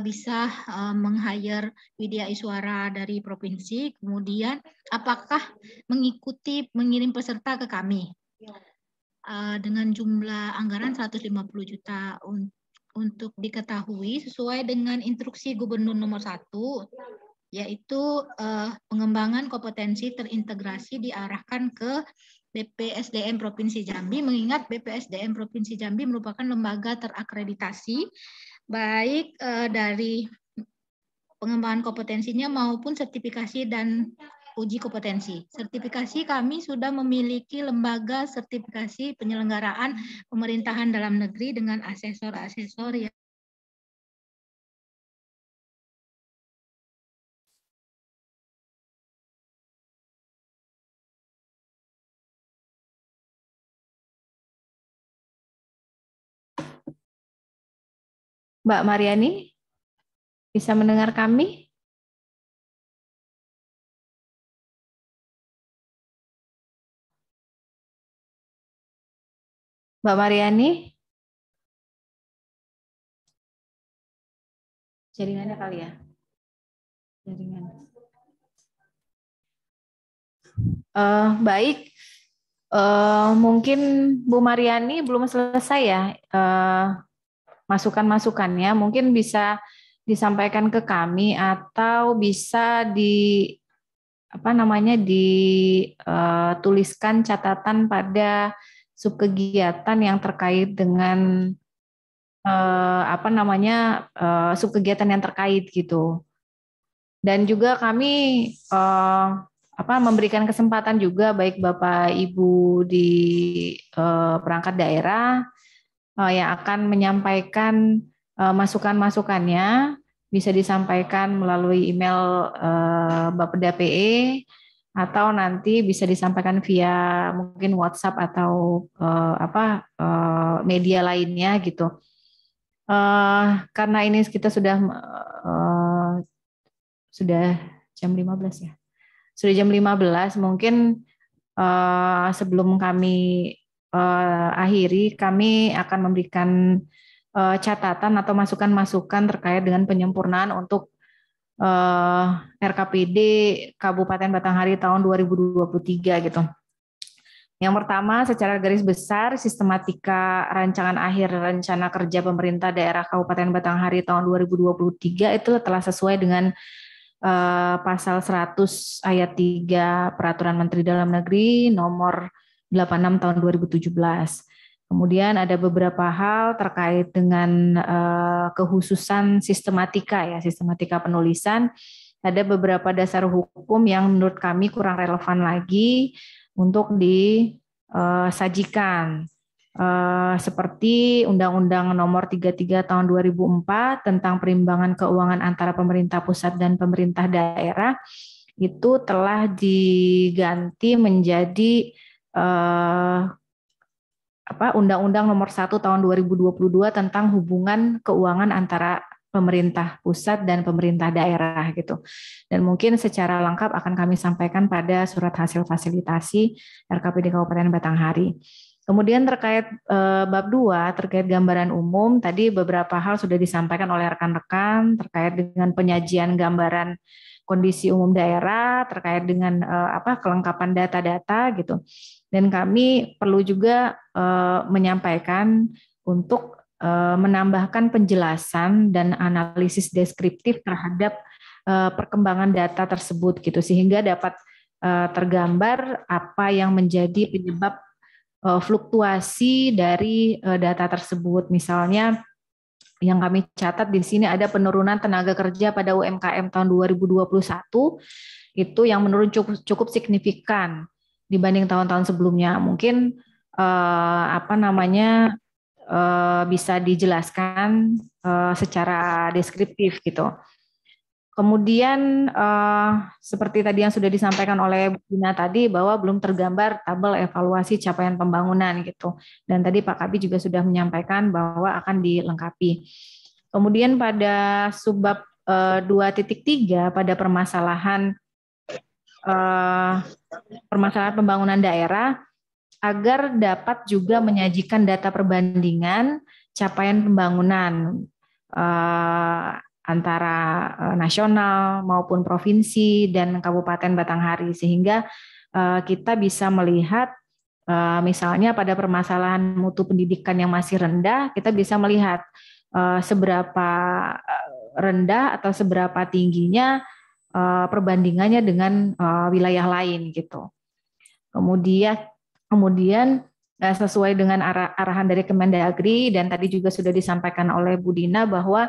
bisa meng-hire Widya Iswara dari provinsi, kemudian apakah mengikuti mengirim peserta ke kami dengan jumlah anggaran 150 juta untuk diketahui sesuai dengan instruksi Gubernur nomor 1, yaitu pengembangan kompetensi terintegrasi diarahkan ke BPSDM Provinsi Jambi, mengingat BPSDM Provinsi Jambi merupakan lembaga terakreditasi baik dari pengembangan kompetensinya maupun sertifikasi dan uji kompetensi. Sertifikasi kami sudah memiliki lembaga sertifikasi penyelenggaraan pemerintahan dalam negeri dengan asesor-asesor yang Mbak Mariani, bisa mendengar kami? Mbak Mariani? Jaringannya kali ya? Jaringan. Baik, mungkin Bu Mariani belum selesai ya masukan-masukannya. Mungkin bisa disampaikan ke kami atau bisa dituliskan catatan pada subkegiatan yang terkait dengan subkegiatan yang terkait gitu. Dan juga kami memberikan kesempatan juga baik Bapak Ibu di perangkat daerah yang akan menyampaikan masukan-masukannya, bisa disampaikan melalui email Bapeda PE atau nanti bisa disampaikan via mungkin WhatsApp atau media lainnya gitu. Karena ini kita sudah jam 15 ya. Sudah jam 15, mungkin sebelum kami akhiri, kami akan memberikan catatan atau masukan-masukan terkait dengan penyempurnaan untuk RKPD Kabupaten Batanghari tahun 2023 gitu. Yang pertama, secara garis besar, sistematika rancangan akhir rencana kerja pemerintah daerah Kabupaten Batanghari tahun 2023 itu telah sesuai dengan pasal 100 ayat 3 Peraturan Menteri Dalam Negeri nomor 86 tahun 2017. Kemudian ada beberapa hal terkait dengan kehususan sistematika penulisan. Ada beberapa dasar hukum yang menurut kami kurang relevan lagi untuk disajikan. Seperti Undang-Undang Nomor 33 Tahun 2004 tentang perimbangan keuangan antara pemerintah pusat dan pemerintah daerah itu telah diganti menjadi Undang-Undang Nomor 1 Tahun 2022 tentang hubungan keuangan antara pemerintah pusat dan pemerintah daerah gitu. Dan mungkin secara lengkap akan kami sampaikan pada surat hasil fasilitasi RKPD Kabupaten Batanghari. Kemudian terkait bab 2, terkait gambaran umum, tadi beberapa hal sudah disampaikan oleh rekan-rekan terkait dengan penyajian gambaran kondisi umum daerah, terkait dengan kelengkapan data-data gitu. Dan kami perlu juga menyampaikan untuk menambahkan penjelasan dan analisis deskriptif terhadap perkembangan data tersebut gitu, sehingga dapat tergambar apa yang menjadi penyebab fluktuasi dari data tersebut. Misalnya yang kami catat di sini ada penurunan tenaga kerja pada UMKM tahun 2021 itu yang menurun cukup signifikan dibanding tahun-tahun sebelumnya. Mungkin bisa dijelaskan secara deskriptif gitu. Kemudian seperti tadi yang sudah disampaikan oleh Bu Dina tadi bahwa belum tergambar tabel evaluasi capaian pembangunan gitu. Dan tadi Pak Kabid juga sudah menyampaikan bahwa akan dilengkapi. Kemudian pada subbab 2.3 pada permasalahan pembangunan daerah agar dapat juga menyajikan data perbandingan capaian pembangunan antara nasional maupun provinsi dan Kabupaten Batanghari, sehingga kita bisa melihat misalnya pada permasalahan mutu pendidikan yang masih rendah, kita bisa melihat seberapa rendah atau seberapa tingginya perbandingannya dengan wilayah lain gitu. Kemudian sesuai dengan arahan dari Kemendagri dan tadi juga sudah disampaikan oleh Bu Dina bahwa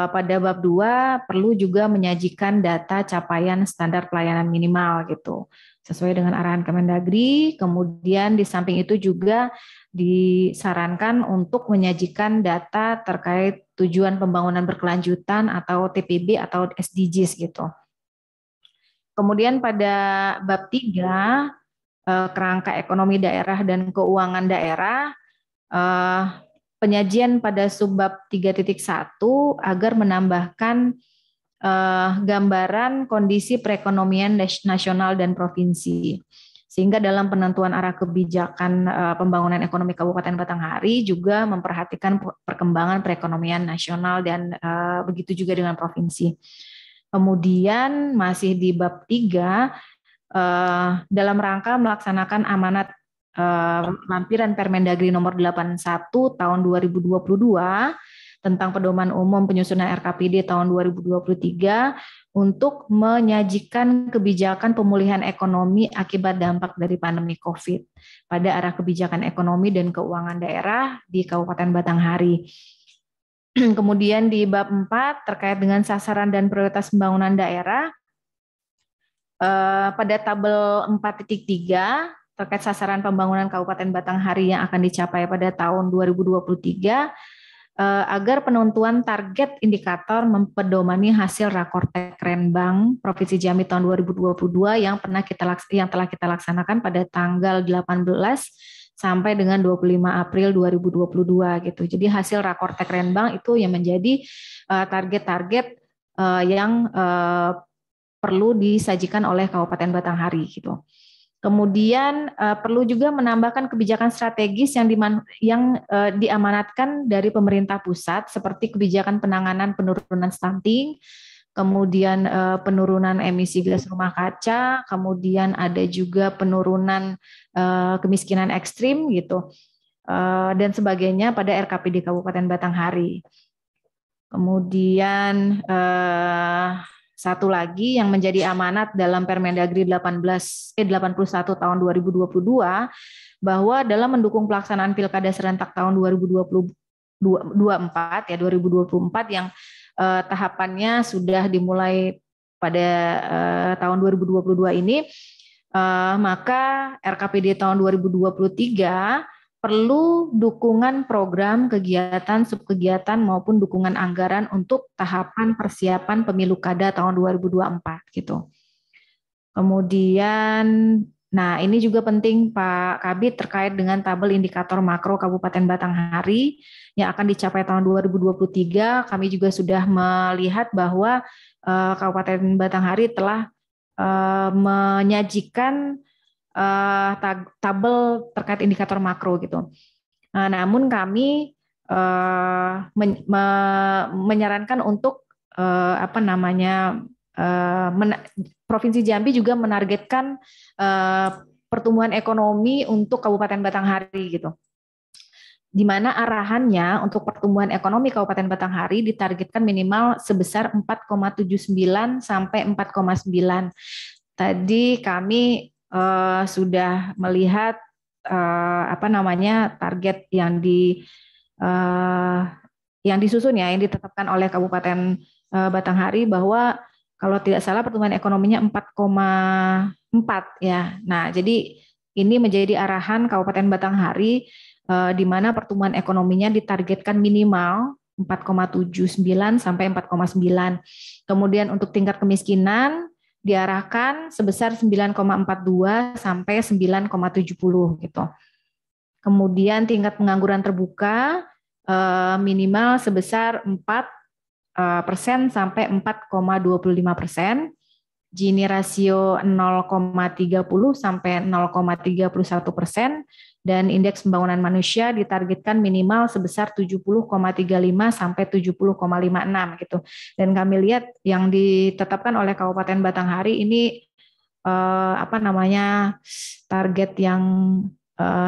pada bab 2 perlu juga menyajikan data capaian standar pelayanan minimal gitu. Sesuai dengan arahan Kemendagri, kemudian di samping itu juga disarankan untuk menyajikan data terkait tujuan pembangunan berkelanjutan atau TPB atau SDGs gitu. Kemudian pada bab 3 kerangka ekonomi daerah dan keuangan daerah, penyajian pada subbab 3.1 agar menambahkan gambaran kondisi perekonomian nasional dan provinsi, sehingga dalam penentuan arah kebijakan pembangunan ekonomi Kabupaten Batanghari juga memperhatikan perkembangan perekonomian nasional dan begitu juga dengan provinsi. Kemudian masih di bab 3 dalam rangka melaksanakan amanat lampiran Permendagri nomor 81 tahun 2022 tentang pedoman umum penyusunan RKPD tahun 2023 untuk menyajikan kebijakan pemulihan ekonomi akibat dampak dari pandemi COVID pada arah kebijakan ekonomi dan keuangan daerah di Kabupaten Batanghari. Kemudian di bab 4 terkait dengan sasaran dan prioritas pembangunan daerah, pada tabel 4.3 terkait sasaran pembangunan Kabupaten Batanghari yang akan dicapai pada tahun 2023, agar penentuan target indikator mempedomani hasil Rakortek Renbang Provinsi Jambi tahun 2022 yang telah kita laksanakan pada tanggal 18 sampai dengan 25 April 2022 gitu. Jadi hasil Rakortek Renbang itu yang menjadi target-target yang perlu disajikan oleh Kabupaten Batanghari gitu. Kemudian perlu juga menambahkan kebijakan strategis yang diamanatkan dari pemerintah pusat seperti kebijakan penanganan penurunan stunting, kemudian penurunan emisi gas rumah kaca, kemudian ada juga penurunan kemiskinan ekstrim gitu dan sebagainya pada RKPD Kabupaten Batanghari. Kemudian satu lagi yang menjadi amanat dalam Permendagri 81 tahun 2022 bahwa dalam mendukung pelaksanaan Pilkada serentak tahun 2024 yang tahapannya sudah dimulai pada tahun 2022 ini, maka RKPD tahun 2023 perlu dukungan program, kegiatan, subkegiatan maupun dukungan anggaran untuk tahapan persiapan pemilu kada tahun 2024 gitu. Kemudian, nah ini juga penting Pak Kabid terkait dengan tabel indikator makro Kabupaten Batanghari yang akan dicapai tahun 2023. Kami juga sudah melihat bahwa Kabupaten Batanghari telah menyajikan tabel terkait indikator makro gitu. Namun kami menyarankan untuk Provinsi Jambi juga menargetkan pertumbuhan ekonomi untuk Kabupaten Batanghari gitu. Di mana arahannya untuk pertumbuhan ekonomi Kabupaten Batanghari ditargetkan minimal sebesar 4,79 sampai 4,9. Tadi kami sudah melihat target yang disusun ya, yang ditetapkan oleh Kabupaten Batanghari bahwa kalau tidak salah pertumbuhan ekonominya 4,4 ya. Nah, jadi ini menjadi arahan Kabupaten Batanghari di mana pertumbuhan ekonominya ditargetkan minimal 4,79 sampai 4,9. Kemudian untuk tingkat kemiskinan diarahkan sebesar 9,42 sampai 9,70 gitu. Kemudian tingkat pengangguran terbuka minimal sebesar 4 sampai 4,25%, Gini rasio 0,30 sampai 0,31%, dan indeks pembangunan manusia ditargetkan minimal sebesar 70,35 sampai 70,56 gitu. Dan kami lihat yang ditetapkan oleh Kabupaten Batanghari ini target yang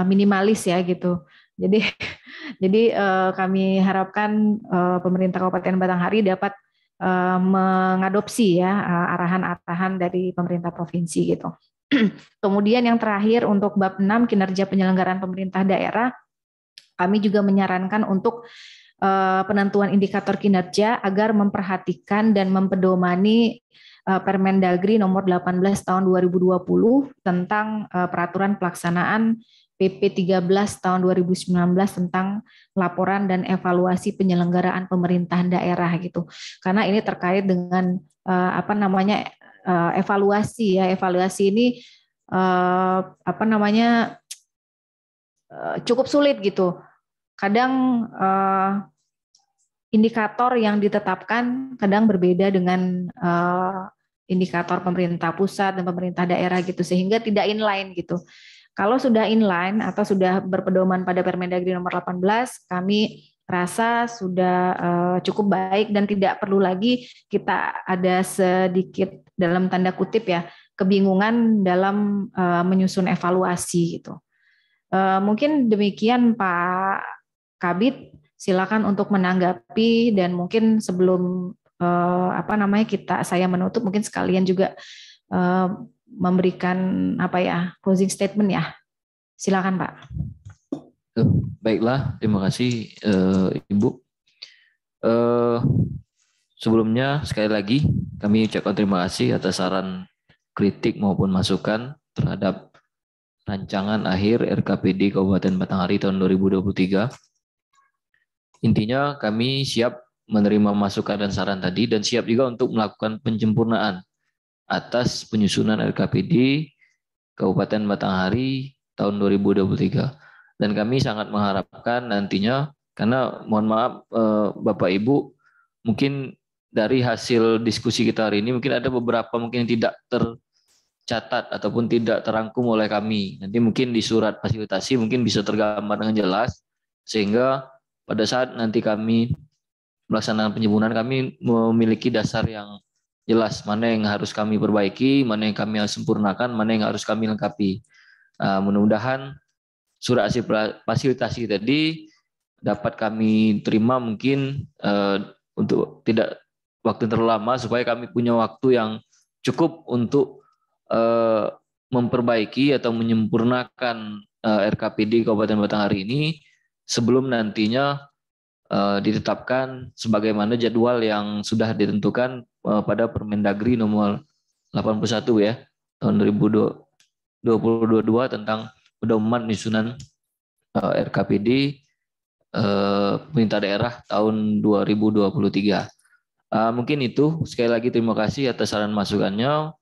minimalis ya gitu. Jadi kami harapkan pemerintah Kabupaten Batanghari dapat mengadopsi ya arahan-arahan dari pemerintah provinsi gitu. Kemudian yang terakhir untuk bab 6 kinerja penyelenggaraan pemerintah daerah, kami juga menyarankan untuk penentuan indikator kinerja agar memperhatikan dan mempedomani Permendagri nomor 18 tahun 2020 tentang peraturan pelaksanaan PP 13 tahun 2019 tentang laporan dan evaluasi penyelenggaraan pemerintahan daerah gitu. Karena ini terkait dengan evaluasi ya. Evaluasi ini cukup sulit gitu. Kadang indikator yang ditetapkan kadang berbeda dengan indikator pemerintah pusat dan pemerintah daerah gitu, sehingga tidak inline gitu. Kalau sudah inline atau sudah berpedoman pada Permendagri nomor 18, kami rasa sudah cukup baik dan tidak perlu lagi kita ada sedikit dalam tanda kutip ya kebingungan dalam menyusun evaluasi gitu. Mungkin demikian Pak Kabid, silakan untuk menanggapi, dan mungkin sebelum saya menutup mungkin sekalian juga memberikan closing statement ya. Silakan Pak. Baiklah, terima kasih Ibu. Sebelumnya sekali lagi kami ucapkan terima kasih atas saran, kritik maupun masukan terhadap rancangan akhir RKPD Kabupaten Batanghari tahun 2023. Intinya kami siap menerima masukan dan saran tadi dan siap juga untuk melakukan penyempurnaan atas penyusunan RKPD Kabupaten Batanghari tahun 2023. Dan kami sangat mengharapkan nantinya, karena mohon maaf Bapak Ibu, mungkin dari hasil diskusi kita hari ini mungkin ada beberapa mungkin yang tidak tercatat ataupun tidak terangkum oleh kami. Nanti mungkin di surat fasilitasi mungkin bisa tergambar dengan jelas, sehingga pada saat nanti kami melaksanakan penyempurnaan kami memiliki dasar yang jelas mana yang harus kami perbaiki, mana yang kami harus sempurnakan, mana yang harus kami lengkapi. Mudah-mudahan surat hasil fasilitasi tadi dapat kami terima mungkin untuk tidak waktu terlalu lama, supaya kami punya waktu yang cukup untuk memperbaiki atau menyempurnakan RKPD Kabupaten Batanghari ini sebelum nantinya ditetapkan sebagaimana jadwal yang sudah ditentukan pada Permendagri nomor 81 ya tahun 2022 tentang pedoman penyusunan RKPD pemerintah daerah tahun 2023. Mungkin itu, sekali lagi terima kasih atas saran masukannya.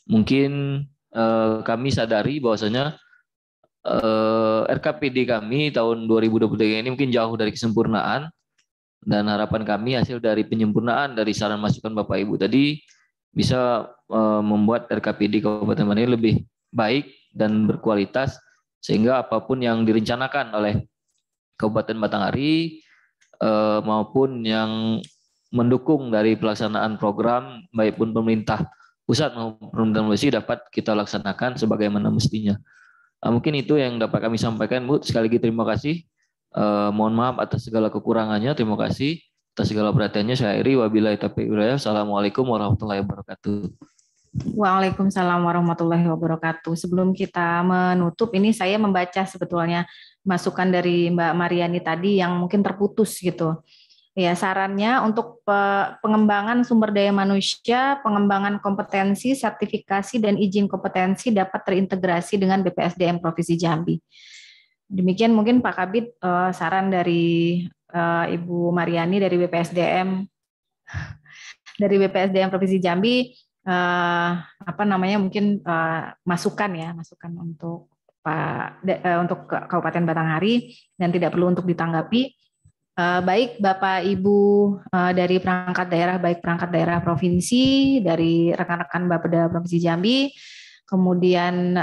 Mungkin kami sadari bahwasanya RKPD kami tahun 2023 ini mungkin jauh dari kesempurnaan, dan harapan kami hasil dari penyempurnaan dari saran masukan Bapak Ibu tadi bisa membuat RKPD Kabupaten Batanghari lebih baik dan berkualitas, sehingga apapun yang direncanakan oleh Kabupaten Batanghari maupun yang mendukung dari pelaksanaan program baik pun pemerintah pusat maupun pemerintah provinsi dapat kita laksanakan sebagaimana mestinya. Mungkin itu yang dapat kami sampaikan, Bu. Sekali lagi terima kasih. Mohon maaf atas segala kekurangannya. Terima kasih atas segala perhatiannya. Saya akhiri. Wabillahi taufiq wal hidayah. Assalamualaikum warahmatullahi wabarakatuh. Waalaikumsalam warahmatullahi wabarakatuh. Sebelum kita menutup, ini saya membaca sebetulnya masukan dari Mbak Mariani tadi yang mungkin terputus gitu. Ya, sarannya untuk pengembangan sumber daya manusia, pengembangan kompetensi, sertifikasi, dan izin kompetensi dapat terintegrasi dengan BPSDM Provinsi Jambi. Demikian mungkin Pak Kabid saran dari Ibu Mariani dari BPSDM Provinsi Jambi, mungkin masukan untuk Kabupaten Batanghari dan tidak perlu untuk ditanggapi. Baik Bapak Ibu dari perangkat daerah, baik perangkat daerah provinsi, dari rekan-rekan Bapeda Provinsi Jambi, kemudian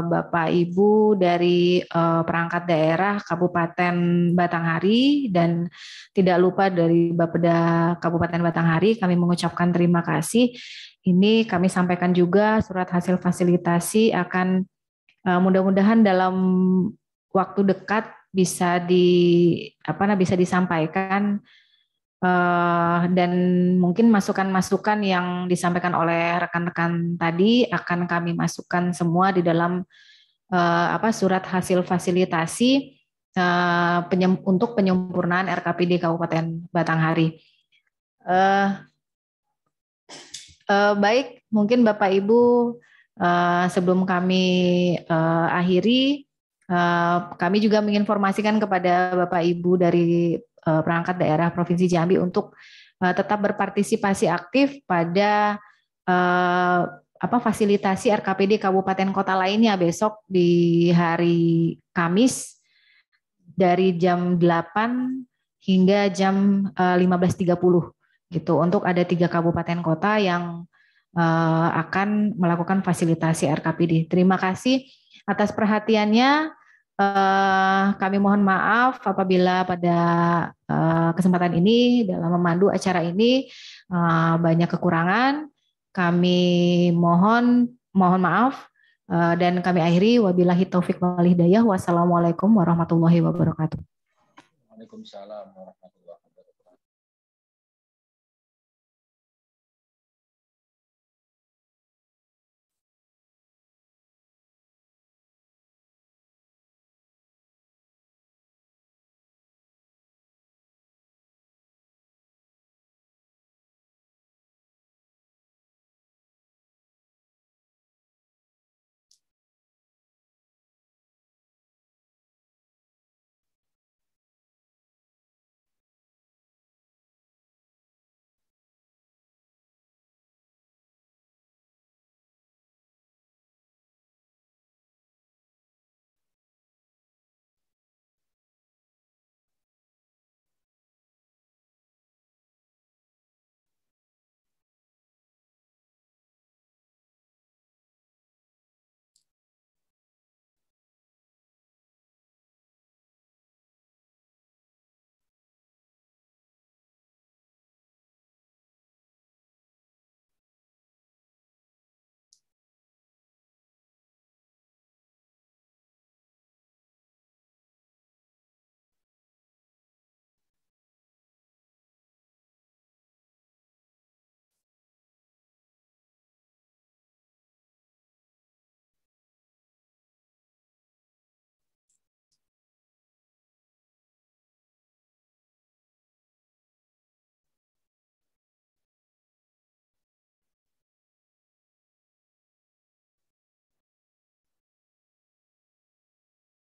Bapak Ibu dari perangkat daerah Kabupaten Batanghari, dan tidak lupa dari Bapeda Kabupaten Batanghari, kami mengucapkan terima kasih. Ini kami sampaikan juga surat hasil fasilitasi akan mudah-mudahan dalam waktu dekat bisa bisa disampaikan, dan mungkin masukan-masukan yang disampaikan oleh rekan-rekan tadi akan kami masukkan semua di dalam surat hasil fasilitasi untuk penyempurnaan RKPD Kabupaten Batanghari. Baik, mungkin Bapak Ibu sebelum kami akhiri, kami juga menginformasikan kepada Bapak Ibu dari perangkat daerah Provinsi Jambi untuk tetap berpartisipasi aktif pada fasilitasi RKPD Kabupaten Kota lainnya besok di hari Kamis dari jam 8 hingga jam 15.30 gitu, untuk ada 3 kabupaten kota yang akan melakukan fasilitasi RKPD. Terima kasih atas perhatiannya. Kami mohon maaf apabila pada kesempatan ini dalam memandu acara ini banyak kekurangan. Kami mohon maaf dan kami akhiri, wabillahi taufik wal hidayah. Wassalamualaikum warahmatullahi wabarakatuh. Waalaikumsalam warahmatullahi wabarakatuh.